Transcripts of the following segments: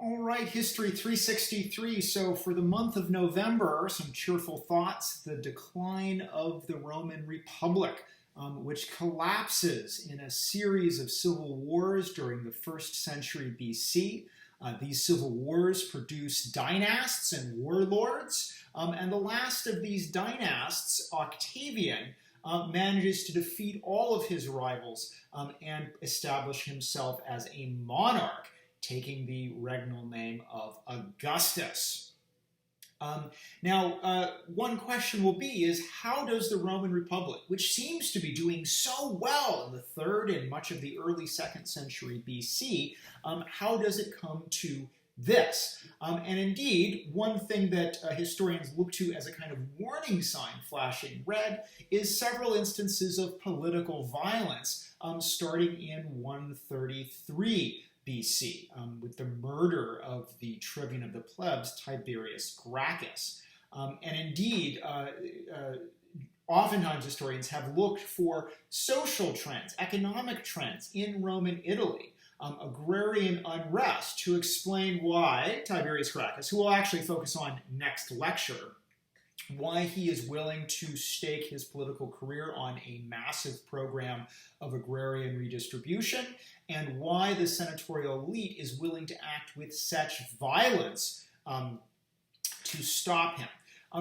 All right, History 363. So for the month of November, some cheerful thoughts. The decline of the Roman Republic, which collapses in a series of civil wars during the 1st century BC. These civil wars produce dynasts and warlords. And the last of these dynasts, Octavian, manages to defeat all of his rivals and establish himself as a monarch, taking the regnal name of Augustus. Now, one question will be is how does the Roman Republic, which seems to be doing so well in the 3rd and much of the early 2nd century BC, how does it come to this? And indeed, one thing that historians look to as a kind of warning sign flashing red is several instances of political violence starting in 133 BC, with the murder of the tribune of the plebs, Tiberius Gracchus. And indeed, oftentimes historians have looked for social trends, economic trends in Roman Italy, agrarian unrest, to explain why Tiberius Gracchus, who we'll actually focus on next lecture, why he is willing to stake his political career on a massive program of agrarian redistribution, and why the senatorial elite is willing to act with such violence to stop him.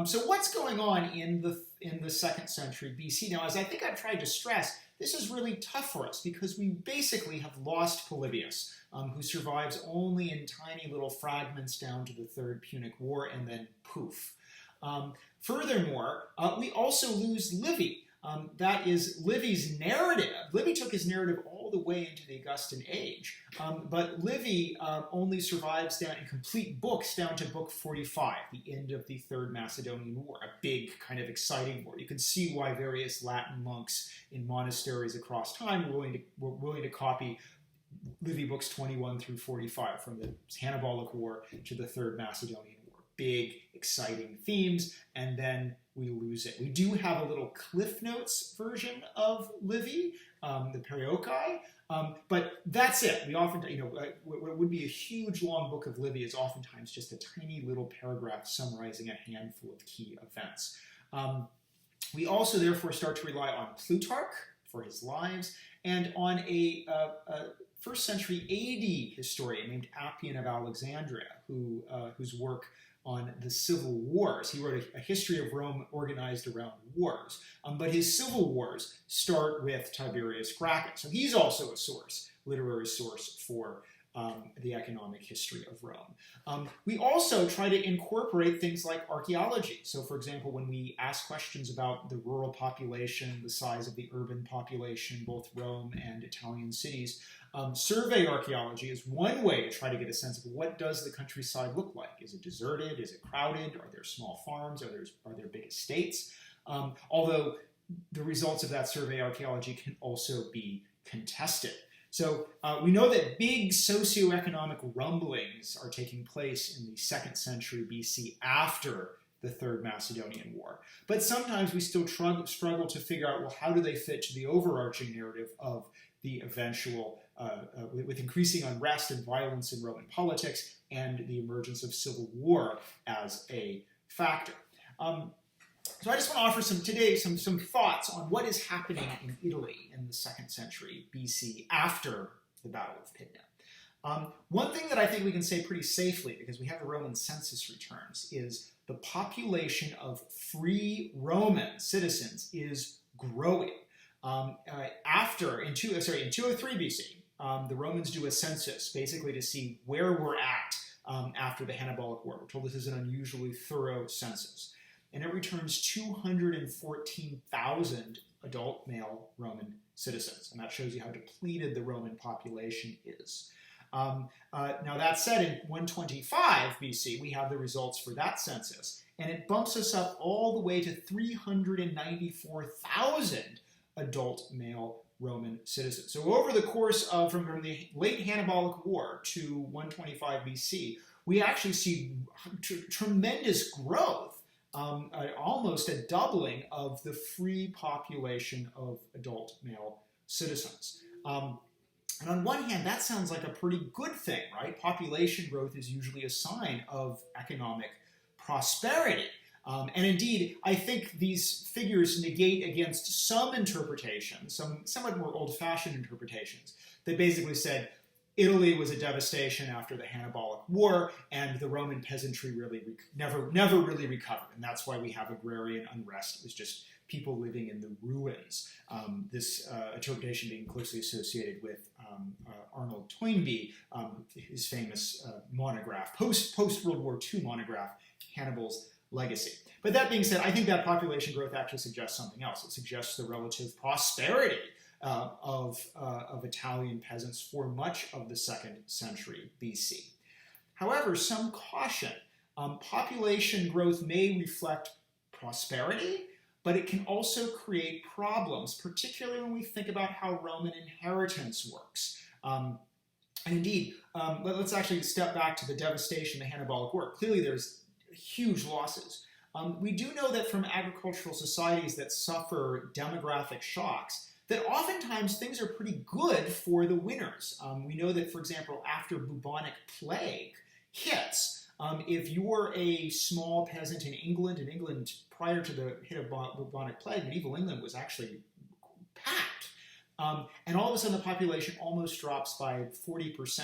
So what's going on in the 2nd century BC? Now, as I think I've tried to stress, this is really tough for us because we basically have lost Polybius, who survives only in tiny little fragments down to the 3rd Punic War, and then poof. Furthermore, we also lose Livy. That is Livy's narrative. Livy took his narrative all the way into the Augustan age, but Livy only survives down in complete books down to book 45, the end of the 3rd Macedonian War, a big kind of exciting war. You can see why various Latin monks in monasteries across time were willing to copy Livy books 21 through 45, from the Hannibalic War to the 3rd Macedonian War. Big, exciting themes, and then we lose it. We do have a little Cliff Notes version of Livy, the Perioeci, but that's it. We often, what would be a huge long book of Livy is oftentimes just a tiny little paragraph summarizing a handful of key events. We also, therefore, start to rely on Plutarch for his lives, and on a 1st century AD historian named Appian of Alexandria, whose work on the civil wars. He wrote a history of Rome organized around wars, but his civil wars start with Tiberius Gracchus. So he's also a source, literary source for the economic history of Rome. We also try to incorporate things like archaeology. So for example, when we ask questions about the rural population, the size of the urban population, both Rome and Italian cities, survey archaeology is one way to try to get a sense of what does the countryside look like. Is it deserted? Is it crowded? Are there small farms? Are there big estates? Although the results of that survey archaeology can also be contested. So we know that big socioeconomic rumblings are taking place in the 2nd century BC after the 3rd Macedonian War. But sometimes we still struggle to figure out, well, how do they fit to the overarching narrative of the eventual, with increasing unrest and violence in Roman politics and the emergence of civil war as a factor. So I just want to offer some thoughts on what is happening in Italy in the 2nd century BC after the Battle of Pydna. One thing that I think we can say pretty safely, because we have the Roman census returns, is the population of free Roman citizens is growing. In 203 BC, the Romans do a census basically to see where we're at after the Hannibalic War. We're told this is an unusually thorough census. And it returns 214,000 adult male Roman citizens. And that shows you how depleted the Roman population is. Now that said, in 125 BC, we have the results for that census. And it bumps us up all the way to 394,000 adult male Roman citizens. So over the course of, from the late Hannibalic War to 125 BC, we actually see tremendous growth. Almost a doubling of the free population of adult male citizens. And on one hand, that sounds like a pretty good thing, right? Population growth is usually a sign of economic prosperity. And indeed, I think these figures negate against some interpretations, some somewhat more old-fashioned interpretations, that basically said Italy was a devastation after the Hannibalic War, and the Roman peasantry really never really recovered, and that's why we have agrarian unrest. It was just people living in the ruins. This interpretation being closely associated with Arnold Toynbee, his famous monograph, post-World War II monograph, Hannibal's Legacy. But that being said, I think that population growth actually suggests something else. It suggests the relative prosperity of Italian peasants for much of the 2nd century BC. However, some caution. Population growth may reflect prosperity, but it can also create problems, particularly when we think about how Roman inheritance works. And indeed, let's actually step back to the devastation of the Hannibalic War. Clearly, there's huge losses. We do know that from agricultural societies that suffer demographic shocks, that oftentimes things are pretty good for the winners. We know that, for example, after bubonic plague hits, if you're a small peasant in England prior to the hit of bubonic plague, medieval England was actually packed. And all of a sudden the population almost drops by 40%.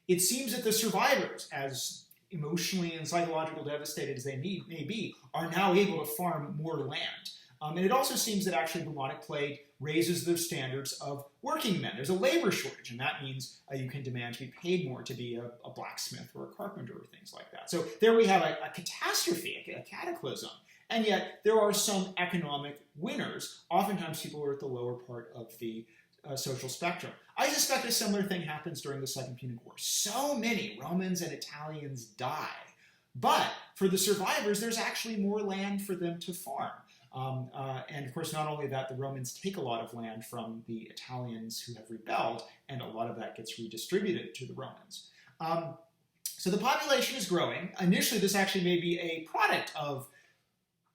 It seems that the survivors, as emotionally and psychologically devastated as they may be, are now able to farm more land. And it also seems that actually bubonic plague raises the standards of working men. There's a labor shortage, and that means you can demand to be paid more to be a blacksmith or a carpenter or things like that. So there we have a catastrophe, a cataclysm. And yet there are some economic winners. Oftentimes people are at the lower part of the social spectrum. I suspect a similar thing happens during the Second Punic War. So many Romans and Italians die. But for the survivors, there's actually more land for them to farm. And of course, not only that, the Romans take a lot of land from the Italians who have rebelled, and a lot of that gets redistributed to the Romans. So the population is growing. Initially, this actually may be a product of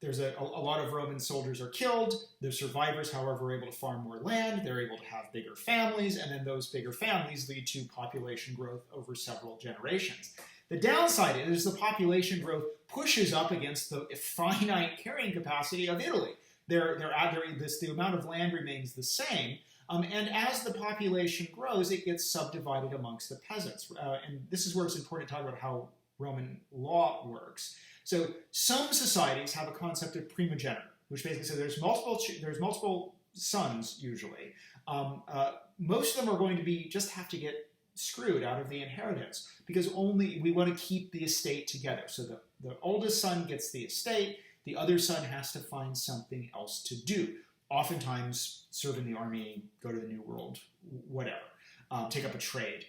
there's a lot of Roman soldiers are killed. The survivors, however, are able to farm more land. They're able to have bigger families, and then those bigger families lead to population growth over several generations. The downside is the population growth pushes up against the finite carrying capacity of Italy. The amount of land remains the same, and as the population grows, it gets subdivided amongst the peasants. And this is where it's important to talk about how Roman law works. So some societies have a concept of primogeniture, which basically says there's multiple sons usually. Most of them are going to have to get screwed out of the inheritance because we want to keep the estate together. So the oldest son gets the estate, the other son has to find something else to do. Oftentimes serve in the army, go to the New World, whatever, take up a trade.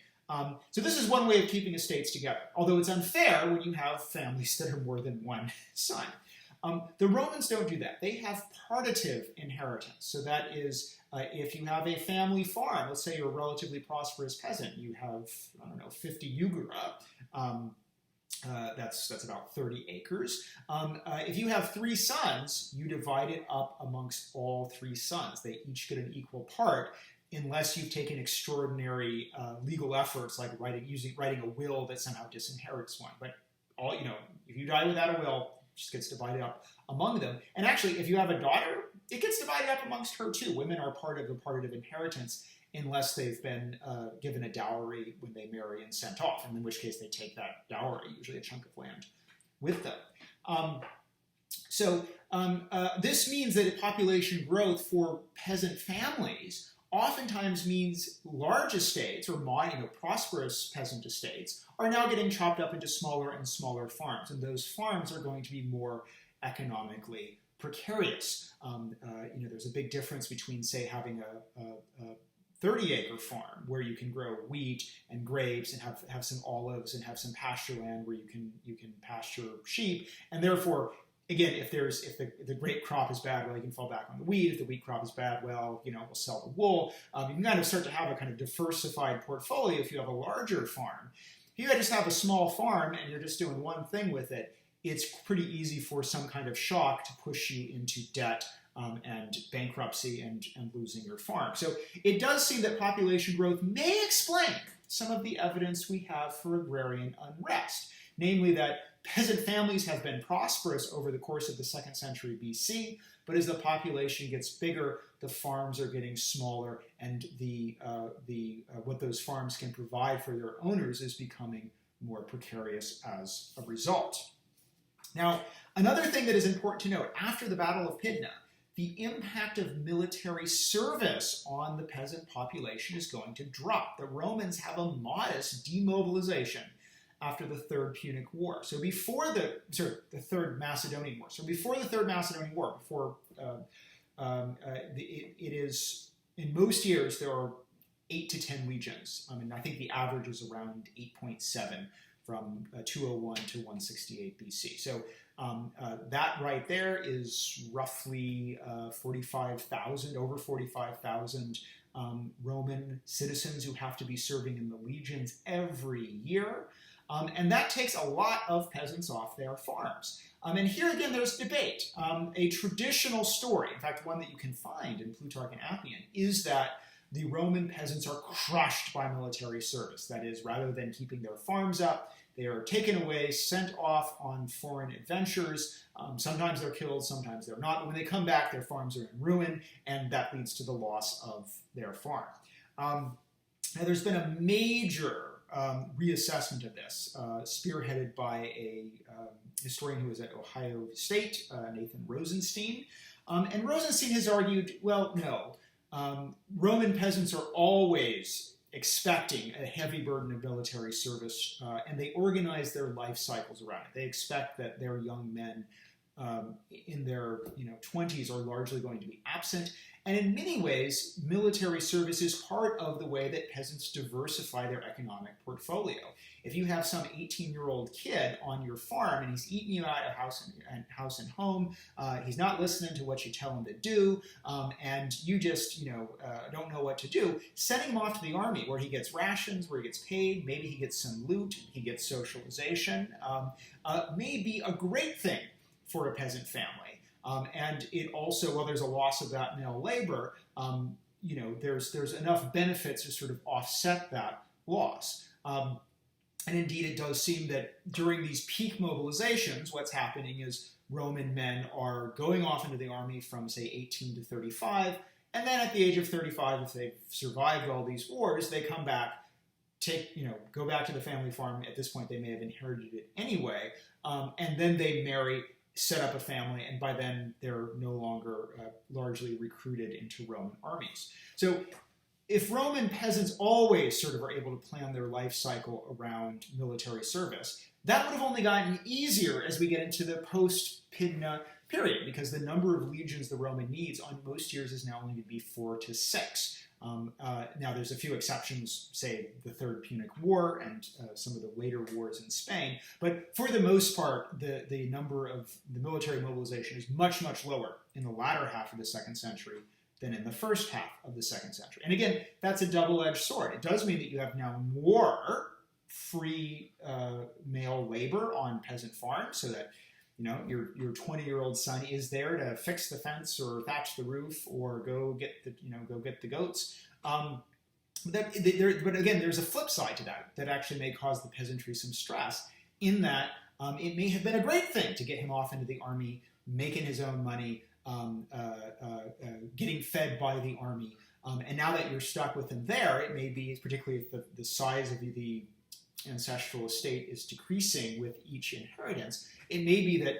So this is one way of keeping estates together, although it's unfair when you have families that are more than one son. The Romans don't do that. They have partitive inheritance. So that is, if you have a family farm, let's say you're a relatively prosperous peasant, you have, 50 jugera, that's about 30 acres. If you have 3 sons, you divide it up amongst all 3 sons. They each get an equal part, unless you've taken extraordinary legal efforts like writing a will that somehow disinherits one. But if you die without a will, it just gets divided up among them. And actually, if you have a daughter, it gets divided up amongst her too. Women are part of the partitive inheritance unless they've been given a dowry when they marry and sent off, and in which case they take that dowry, usually a chunk of land, with them. This means that population growth for peasant families oftentimes means large estates, or prosperous peasant estates, are now getting chopped up into smaller and smaller farms, and those farms are going to be more economically precarious. There's a big difference between, say, having a 30-acre farm where you can grow wheat and grapes and have some olives and have some pasture land where you can pasture sheep, and therefore, again, if the grape crop is bad, well, you can fall back on the wheat. If the wheat crop is bad, well, we'll sell the wool. You can kind of start to have a kind of diversified portfolio if you have a larger farm. If you just have a small farm and you're just doing one thing with it, it's pretty easy for some kind of shock to push you into debt and bankruptcy and losing your farm. So it does seem that population growth may explain some of the evidence we have for agrarian unrest, namely that peasant families have been prosperous over the course of the 2nd century BC, but as the population gets bigger, the farms are getting smaller, and what those farms can provide for their owners is becoming more precarious as a result. Now, another thing that is important to note, after the Battle of Pydna, the impact of military service on the peasant population is going to drop. The Romans have a modest demobilization after the Third Punic War. So before the Third Macedonian War. So before the Third Macedonian War, it is, in most years, there are 8 to 10 legions. I mean, I think the average is around 8.7 from 201 to 168 BC. So that right there is roughly 45,000, over 45,000 Roman citizens who have to be serving in the legions every year. And that takes a lot of peasants off their farms. And here again, there's debate. A traditional story, in fact, one that you can find in Plutarch and Appian, is that the Roman peasants are crushed by military service. That is, rather than keeping their farms up, they are taken away, sent off on foreign adventures. Sometimes they're killed, sometimes they're not. But when they come back, their farms are in ruin, and that leads to the loss of their farm. Now, there's been a major reassessment of this, spearheaded by a historian who was at Ohio State, Nathan Rosenstein. And Rosenstein has argued, well, no, Roman peasants are always expecting a heavy burden of military service, and they organize their life cycles around it. They expect that their young men in their 20s are largely going to be absent. And in many ways, military service is part of the way that peasants diversify their economic portfolio. If you have some 18-year-old kid on your farm and he's eating you out of house and home, he's not listening to what you tell him to do, and you just don't know what to do, sending him off to the army where he gets rations, where he gets paid, maybe he gets some loot, he gets socialization, may be a great thing for a peasant family. And it also, while there's a loss of that male labor, there's enough benefits to sort of offset that loss. And indeed, it does seem that during these peak mobilizations, what's happening is Roman men are going off into the army from, say, 18 to 35, and then at the age of 35, if they've survived all these wars, they come back, go back to the family farm. At this point, they may have inherited it anyway, and then they marry, set up a family, and by then they're no longer largely recruited into Roman armies. So if Roman peasants always sort of are able to plan their life cycle around military service, that would have only gotten easier as we get into the post-Pydna period, because the number of legions the Roman needs on most years is now only to be 4 to 6. Now, there's a few exceptions, say the Third Punic War and some of the later wars in Spain, but for the most part, the number of the military mobilization is much, much lower in the latter half of the 2nd century than in the first half of the 2nd century. And again, that's a double-edged sword. It does mean that you have now more free male labor on peasant farms, so that your 20-year-old son is there to fix the fence or thatch the roof or go get the goats. But again, there's a flip side to that actually may cause the peasantry some stress, in that it may have been a great thing to get him off into the army, making his own money, getting fed by the army. And now that you're stuck with him there, it may be, particularly if the size of the ancestral estate is decreasing with each inheritance, it may be that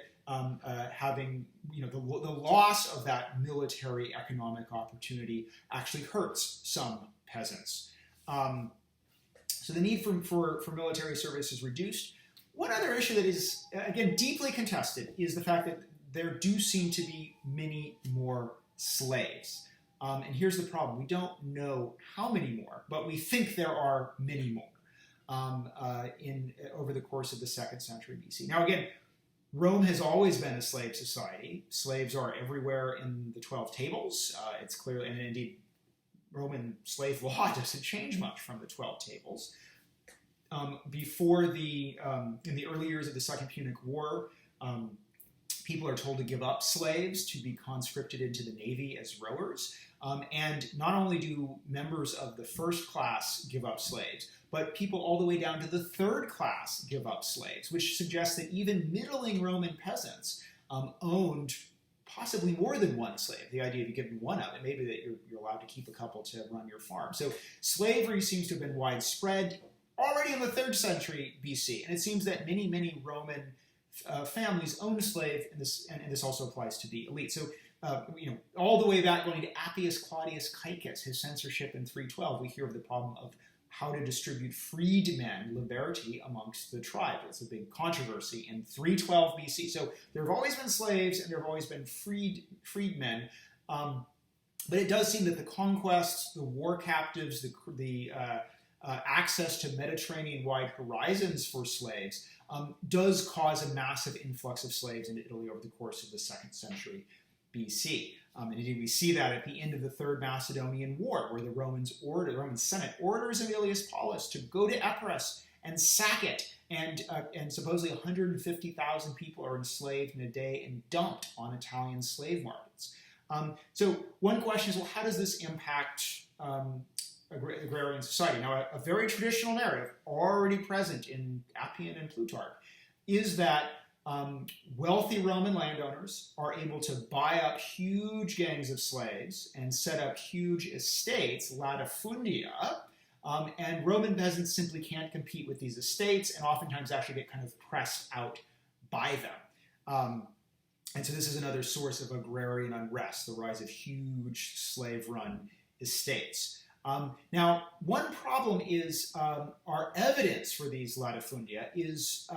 having the loss of that military economic opportunity actually hurts some peasants. So the need for military service is reduced. One other issue that is, again, deeply contested is the fact that there do seem to be many more slaves. And here's the problem. We don't know how many more, but we think there are many more over the course of the 2nd century BC. Now, again, Rome has always been a slave society. Slaves are everywhere in the 12 Tables. It's clearly, and indeed, Roman slave law doesn't change much from the 12 Tables. In the early years of the Second Punic War, People are told to give up slaves to be conscripted into the Navy as rowers. And not only do members of the first class give up slaves, but people all the way down to the third class give up slaves, which suggests that even middling Roman peasants owned possibly more than one slave. The idea of you giving one up, it may be that you're allowed to keep a couple to run your farm. So slavery seems to have been widespread already in the 3rd century BC. And it seems that many, many Roman families owned slaves, and this also applies to the elite. So, all the way back going to Appius Claudius Caecus, his censorship in 312, we hear of the problem of how to distribute freedmen, liberty, amongst the tribe. It's a big controversy in 312 BC. So there have always been slaves and there have always been freedmen. But it does seem that the conquests, the war captives, the access to Mediterranean-wide horizons for slaves does cause a massive influx of slaves into Italy over the course of the 2nd century BC. And indeed, we see that at the end of the Third Macedonian War, where the Roman Senate orders Aemilius Paulus to go to Epirus and sack it, and supposedly 150,000 people are enslaved in a day and dumped on Italian slave markets. So one question is, well, how does this impact agrarian society? Now, a very traditional narrative already present in Appian and Plutarch is that wealthy Roman landowners are able to buy up huge gangs of slaves and set up huge estates, latifundia, and Roman peasants simply can't compete with these estates and oftentimes actually get kind of pressed out by them. And so this is another source of agrarian unrest, the rise of huge slave-run estates. Now, one problem is our evidence for these latifundia is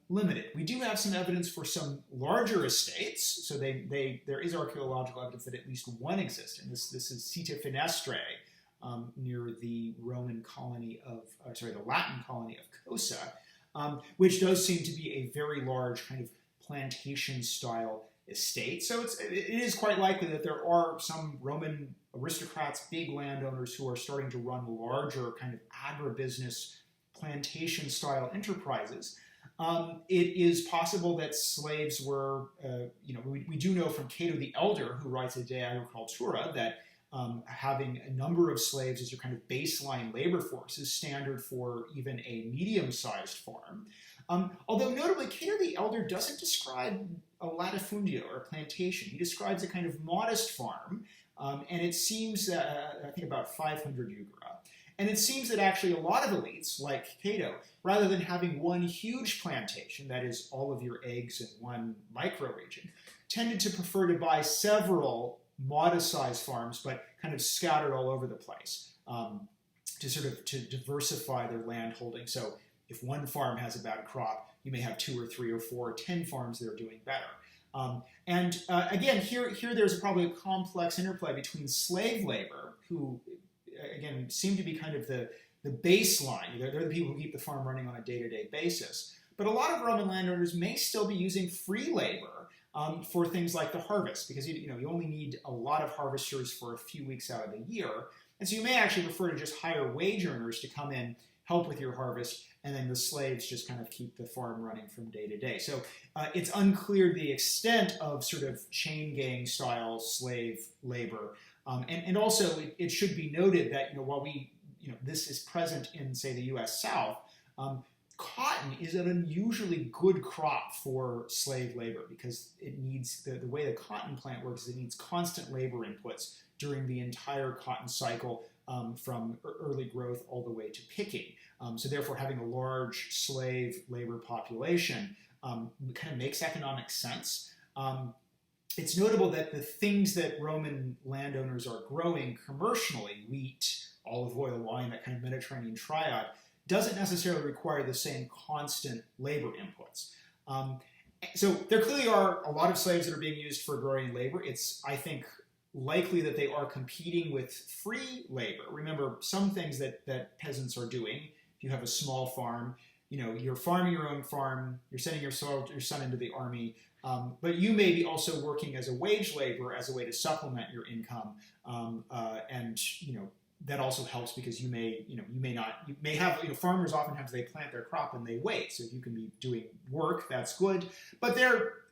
limited. We do have some evidence for some larger estates, so there is archaeological evidence that at least one exists, and this is Sita Finestre near the Latin colony of Cosa, which does seem to be a very large kind of plantation-style estate. So it is quite likely that there are some Roman aristocrats, big landowners, who are starting to run larger kind of agribusiness plantation-style enterprises. It is possible that slaves were, we do know from Cato the Elder, who writes a De Agricultura, that having a number of slaves as your kind of baseline labor force is standard for even a medium-sized farm. Although notably, Cato the Elder doesn't describe a latifundia or a plantation. He describes a kind of modest farm, and it seems, I think about 500 jugera. And it seems that actually a lot of elites, like Cato, rather than having one huge plantation, that is all of your eggs in one microregion, tended to prefer to buy several modest-sized farms, but kind of scattered all over the place, to diversify their land holding. So if one farm has a bad crop, you may have 2 or 3 or 4 or 10 farms that are doing better. Again, here there's probably a complex interplay between slave labor, who, again, seem to be kind of the baseline. They're the people who keep the farm running on a day-to-day basis. But a lot of Roman landowners may still be using free labor for things like the harvest, because you only need a lot of harvesters for a few weeks out of the year. And so you may actually prefer to just hire wage earners to come in, help with your harvest, and then the slaves just kind of keep the farm running from day to day. So it's unclear the extent of sort of chain gang style slave labor. And also it should be noted that while this is present in, say, the U.S. South, cotton is an unusually good crop for slave labor, because it needs, the way the cotton plant works is it needs constant labor inputs during the entire cotton cycle, from early growth all the way to picking. So therefore, having a large slave labor population kind of makes economic sense. It's notable that the things that Roman landowners are growing commercially, wheat, olive oil, wine, that kind of Mediterranean triad, doesn't necessarily require the same constant labor inputs. So there clearly are a lot of slaves that are being used for agrarian labor. It's, I think, likely that they are competing with free labor. Remember, some things that peasants are doing, if you have a small farm, you're farming your own farm, you're sending your son into the army, but you may be also working as a wage laborer as a way to supplement your income, and that also helps because you may have, farmers oftentimes they plant their crop and they wait. So if you can be doing work, that's good. But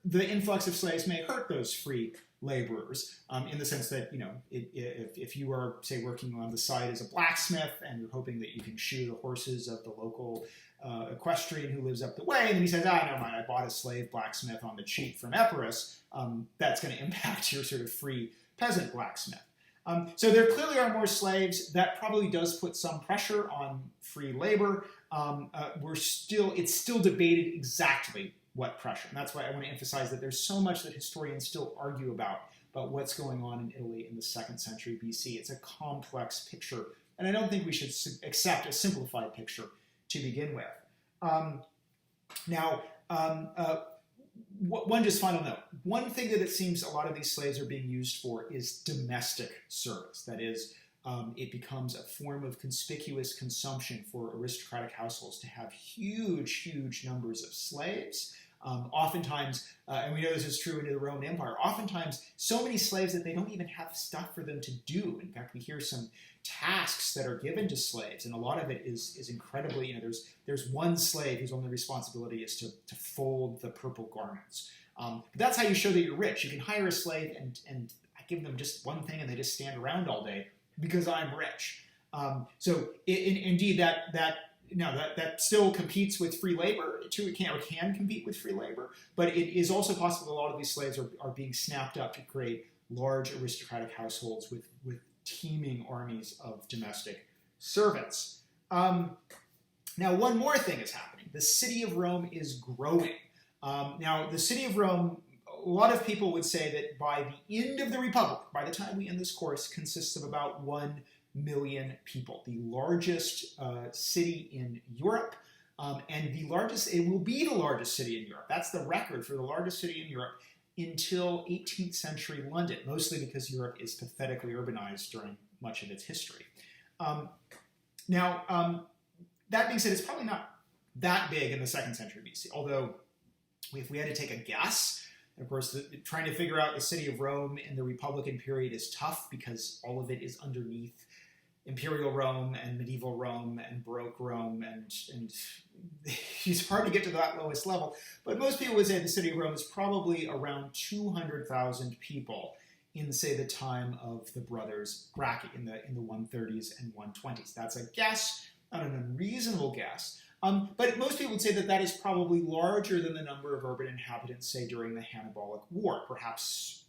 the influx of slaves may hurt those free laborers in the sense that, if you are, say, working on the side as a blacksmith and you're hoping that you can shoe the horses of the local equestrian who lives up the way, and then he says, never mind, I bought a slave blacksmith on the cheap from Epirus, that's going to impact your sort of free peasant blacksmith. So there clearly are more slaves. That probably does put some pressure on free labor. It's still debated exactly what pressure. And that's why I want to emphasize that there's so much that historians still argue about what's going on in Italy in the 2nd century BC. It's a complex picture, and I don't think we should accept a simplified picture to begin with. One just final note. One thing that it seems a lot of these slaves are being used for is domestic service. That is, it becomes a form of conspicuous consumption for aristocratic households to have huge, huge numbers of slaves. Oftentimes, and we know this is true in the Roman Empire, oftentimes so many slaves that they don't even have stuff for them to do. In fact, we hear some tasks that are given to slaves, and a lot of it is incredibly, there's one slave whose only responsibility is to fold the purple garments. But that's how you show that you're rich. You can hire a slave and I give them just one thing and they just stand around all day because I'm rich. So indeed that still competes with free labor, too. It can compete with free labor, but it is also possible a lot of these slaves are being snapped up to create large aristocratic households with teeming armies of domestic servants. Now, one more thing is happening. The city of Rome is growing. Now, the city of Rome, a lot of people would say that by the end of the Republic, by the time we end this course, consists of about 1 million people. The largest city in Europe, and it will be the largest city in Europe. That's the record for the largest city in Europe until 18th century London, mostly because Europe is pathetically urbanized during much of its history. That being said, it's probably not that big in the 2nd century BC, although if we had to take a guess, and of course, trying to figure out the city of Rome in the Republican period is tough because all of it is underneath Imperial Rome and medieval Rome and Baroque Rome, and it's hard to get to that lowest level. But most people would say the city of Rome is probably around 200,000 people in, say, the time of the brothers Gracchi in the 130s and 120s. That's a guess, not an unreasonable guess. But most people would say that is probably larger than the number of urban inhabitants, say, during the Hannibalic War, perhaps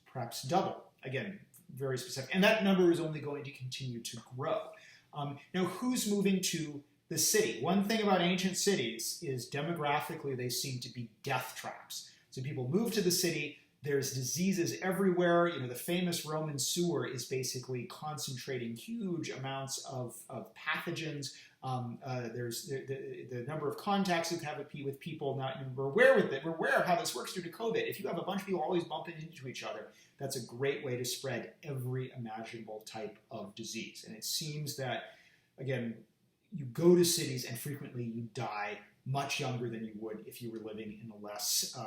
double. Again, very specific. And that number is only going to continue to grow. Now, who's moving to the city? One thing about ancient cities is demographically they seem to be death traps. So people move to the city. There's diseases everywhere. The famous Roman sewer is basically concentrating huge amounts of pathogens. There's the number of contacts you have with people. Now, we're aware with it. We're aware of how this works due to COVID. If you have a bunch of people always bumping into each other, that's a great way to spread every imaginable type of disease. And it seems that, again, you go to cities and frequently you die much younger than you would if you were living in a less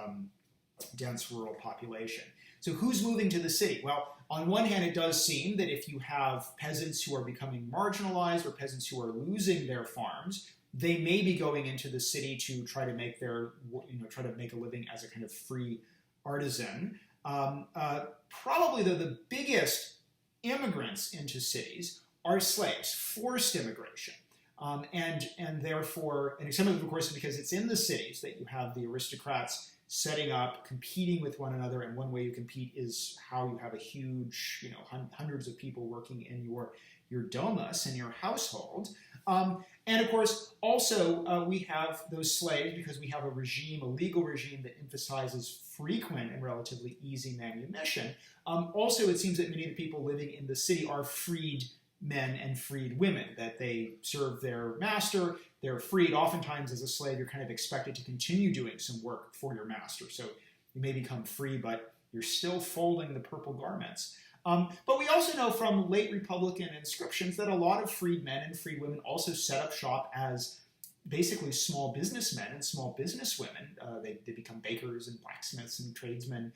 dense rural population. So who's moving to the city? Well, on one hand, it does seem that if you have peasants who are becoming marginalized or peasants who are losing their farms, they may be going into the city to try to make a living as a kind of free artisan. Probably, though, the biggest immigrants into cities are slaves, forced immigration. And therefore, and some of it, of course, is because it's in the cities that you have the aristocrats setting up, competing with one another, and one way you compete is how you have a huge, hundreds of people working in your domus and your household. And of course, also we have those slaves because we have a legal regime that emphasizes frequent and relatively easy manumission. Also, it seems that many of the people living in the city are freed men and freed women, that they serve their master, they're freed. Oftentimes as a slave, you're kind of expected to continue doing some work for your master. So you may become free, but you're still folding the purple garments. But we also know from late Republican inscriptions that a lot of freed men and freed women also set up shop as basically small businessmen and small businesswomen. They become bakers and blacksmiths and tradesmen.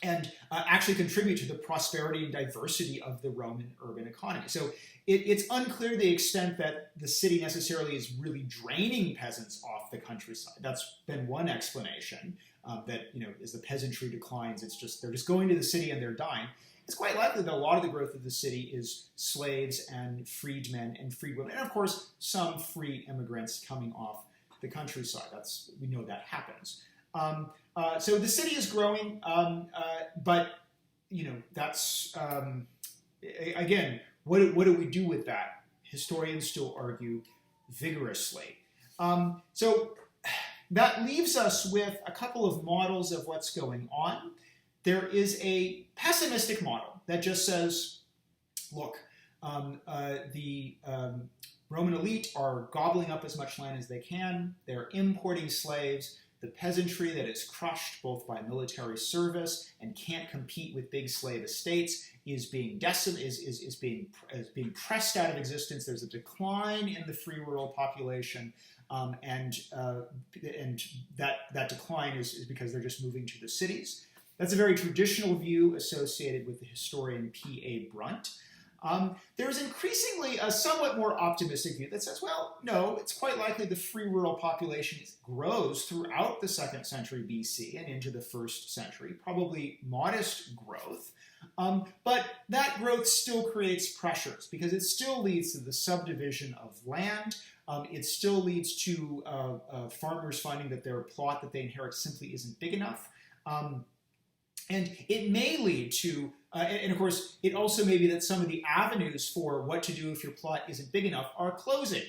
actually contribute to the prosperity and diversity of the Roman urban economy. So it's unclear the extent that the city necessarily is really draining peasants off the countryside. That's been one explanation, that as the peasantry declines, they're just going to the city and they're dying. It's quite likely that a lot of the growth of the city is slaves and freedmen and freedwomen, and of course some free immigrants coming off the countryside. We know that happens. So the city is growing, but that's again, what do we do with that? Historians still argue vigorously. So that leaves us with a couple of models of what's going on. There is a pessimistic model that just says, look, the Roman elite are gobbling up as much land as they can. They're importing slaves. The peasantry that is crushed both by military service and can't compete with big slave estates is being is being pressed out of existence. There's a decline in the free rural population, and that decline is because they're just moving to the cities. That's a very traditional view associated with the historian P.A. Brunt. There's increasingly a somewhat more optimistic view that says, well, no, it's quite likely the free rural population grows throughout the 2nd century BC and into the 1st century, probably modest growth. But that growth still creates pressures because it still leads to the subdivision of land. It still leads to farmers finding that their plot that they inherit simply isn't big enough. And it may lead to, and of course, it also may be that some of the avenues for what to do if your plot isn't big enough are closing.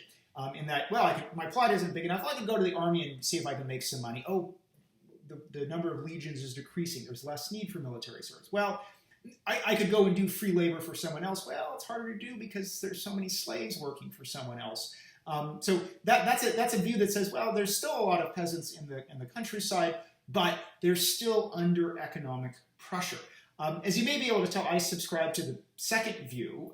In that, well, my plot isn't big enough. I can go to the army and see if I can make some money. Oh, the number of legions is decreasing. There's less need for military service. Well, I could go and do free labor for someone else. Well, it's harder to do because there's so many slaves working for someone else. So that's a view that says, well, there's still a lot of peasants in the countryside, but they're still under economic pressure. As you may be able to tell, I subscribe to the second view.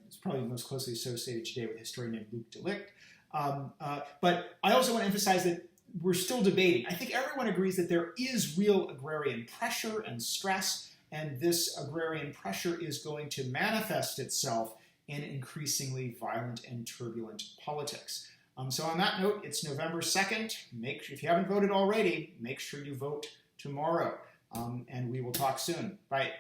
It's probably most closely associated today with a historian named Luc Delict. But I also want to emphasize that we're still debating. I think everyone agrees that there is real agrarian pressure and stress, and this agrarian pressure is going to manifest itself in increasingly violent and turbulent politics. So on that note, it's November 2nd. If you haven't voted already, make sure you vote tomorrow. And we will talk soon. Bye.